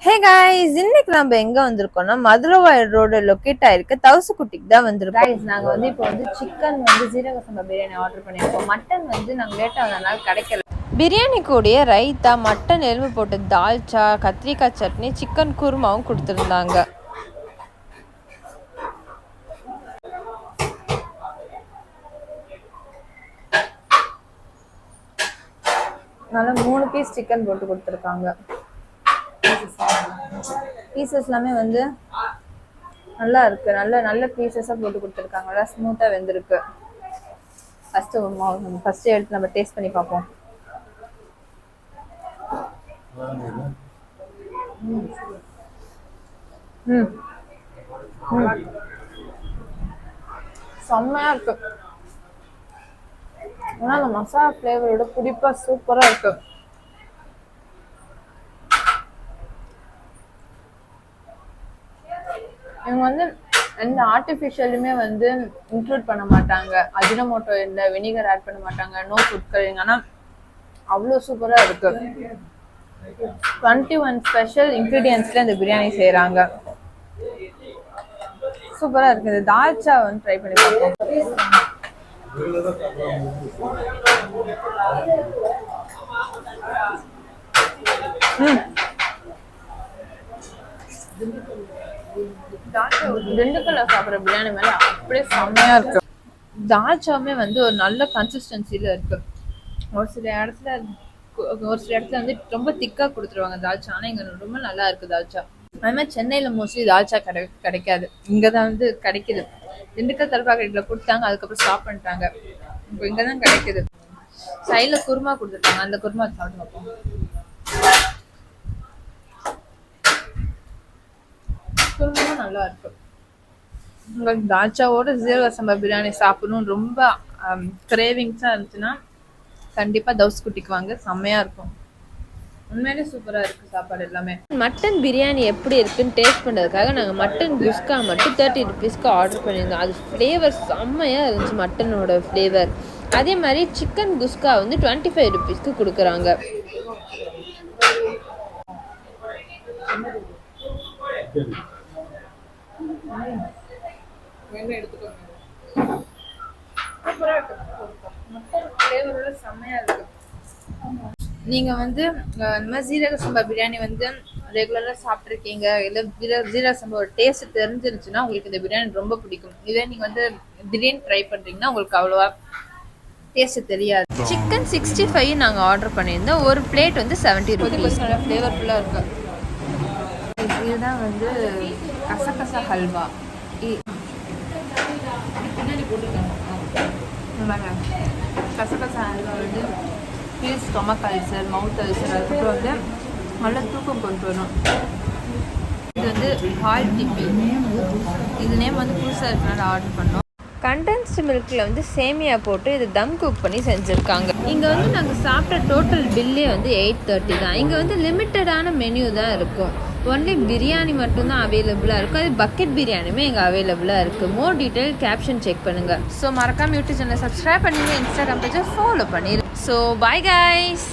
Hey guys, இன்னைக்கு நம்ம எங்க வந்திருக்கோம்னா மதுரவாயல் ரோடு லொக்கேட் ஆயிருக்க தவசுக்குட்டிக்கு தான் வந்திருக்கோம். காய்ஸ், நாங்க இப்போ சிக்கன் ஜீரக சம்பா பிரியாணி ஆர்டர் பண்ணியிருக்கோம். மட்டன் நாங்க லேட்டா வந்தனால கிடைக்கல. பிரியாணி கூடிய ரைத்தா, மட்டன் எலும்பு போட்டு தால்ச்சா, கத்திரிக்காய் சட்னி, சிக்கன் குருமாவும் கொடுத்துருந்தாங்க. நல்லா 3 பீஸ் சிக்கன் போட்டு கொடுத்துருக்காங்க. பீசஸ் எல்லாமே நல்லா இருக்கு. நல்ல பீசஸா போட்டு கொடுத்துருக்காங்க. நல்லா ஸ்மூத்தா வெந்திருக்கு. ஃபர்ஸ்ட் எடுத்து நம்ம டேஸ்ட் பண்ணி பார்ப்போம். செம்மையா இருக்கு. ஆனா அந்த மசாலா ஃபிளேவரோட புடிப்பா சூப்பரா இருக்கு. இவங்க எந்த ஆர்டிஃபிஷியலுமே இன்க்ளூட் பண்ண மாட்டாங்க. அஜினமோட்டோ இல்லை, வினிகர் ஆட் பண்ண மாட்டாங்க, நோ ஃபுட் கலரிங். ஆனால் அவ்வளோ சூப்பராக இருக்கு. 21 ஸ்பெஷல் இன்க்ரீடியன்ஸ்ல இந்த பிரியாணி செய்கிறாங்க. சூப்பராக இருக்கு. இந்த தால்ச்சா ட்ரை பண்ணி பார்ப்போம். திண்டுக்கல்ல சாப்பிட்ற பிரியாணி மேல அப்படியே செம்மையா இருக்கு. தால்ச்சாவுமே ஒரு நல்ல கன்சிஸ்டன்சில இருக்கு. ஒரு சில இடத்துல ரொம்ப திக்கா கொடுத்துருவாங்க தால்ச்சா. ஆனா இங்க ரொம்ப நல்லா இருக்கு தால்ச்சா. அது மாதிரி சென்னையில மோஸ்ட்லி தால்ச்சா கிடைக்காது. இங்கதான் கிடைக்குது. திண்டுக்கல் தலப்பாக்கடையில கொடுத்தாங்க, அதுக்கப்புறம் ஸ்டாப் பண்ணிட்டாங்க. இப்போ இங்கதான் கிடைக்குது. சைட்ல குருமா கொடுத்துருக்காங்க. அந்த குருமா சாப்பிட்டு பார்ப்போம். குருமாவும் நல்லா இருக்கு. உங்களுக்கு தால்ச்சாவோட ஜீரக சம்பா பிரியாணி சாப்பிடணும் ரொம்ப கிரேவிங்ஸா இருந்துச்சுன்னா கண்டிப்பா தவசுக்குட்டிக்கு வாங்க. செம்மையா இருக்கும். உண்மையிலே சூப்பரா இருக்கு சாப்பாடு எல்லாமே. மட்டன் பிரியாணி எப்படி இருக்குன்னு டேஸ்ட் பண்ணுறதுக்காக நாங்கள் மட்டன் குஸ்கா மட்டும் 30 ருபீஸ்க்கு ஆர்டர் பண்ணியிருந்தோம். அது ஃப்ளேவர் செம்மையாக இருந்துச்சு, மட்டனோட ஃப்ளேவர். அதே மாதிரி சிக்கன் குஸ்கா 25 ருபீஸ்க்கு கொடுக்குறாங்க. நீங்க இந்த மாதிரி ஜீரக சம்பா பிரியாணி ரெகுலரா சாப்பிட்டுருக்கீங்க, இல்ல ஜீரக சம்பா டேஸ்ட் தெரிஞ்சிருச்சுன்னா உங்களுக்கு இந்த பிரியாணி ரொம்ப பிடிக்கும். இதே நீங்க பிரியாணி ட்ரை பண்றீங்கன்னா உங்களுக்கு அவ்வளவா டேஸ்ட் தெரியாது. சிக்கன் 65 நாங்க ஆர்டர் பண்ணியிருந்தோம். ஒரு பிளேட் 70 ருபீஸ். நல்லா ஃப்ளேவர்ஃபுல்லா இருக்கு. இதுதான் கசகசா ஹல்வா. பின்னாடி போட்டுருக்காங்க. கசகசா ஹல்வா ஃபீல் ஸ்டொமக் அல்சர், மவுத் அல்சர், அதுக்கப்புறம் நல்லா தூக்கம் கொண்டு வரும். இது ஹால் டிப்பி. இது நேம் புதுசாக இருக்கனால ஆர்டர் பண்ணோம். கண்டென்ஸ்டு மில்கில் சேமியா போட்டு இது தம் குக் பண்ணி செஞ்சுருக்காங்க. இங்கே நாங்கள் சாப்பிட்ட டோட்டல் பில்லே 830 தான். இங்கே லிமிட்டடான மெனு தான் இருக்கும். ஒன்லி பிரியாணி மட்டும்தான் அவைலபிளாக இருக்கும். அது பக்கெட் பிரியாணியுமே இங்கே அவைலபிளாக இருக்குது. மோர் டீட்டெயில் கேப்ஷன் செக் பண்ணுங்கள். ஸோ மறக்காம யூடியூப் சேனலை சப்ஸ்கிரைப் பண்ணிடுங்க. இன்ஸ்டாகிராம் பேஜை ஃபாலோ பண்ணிடுங்க. So bye guys.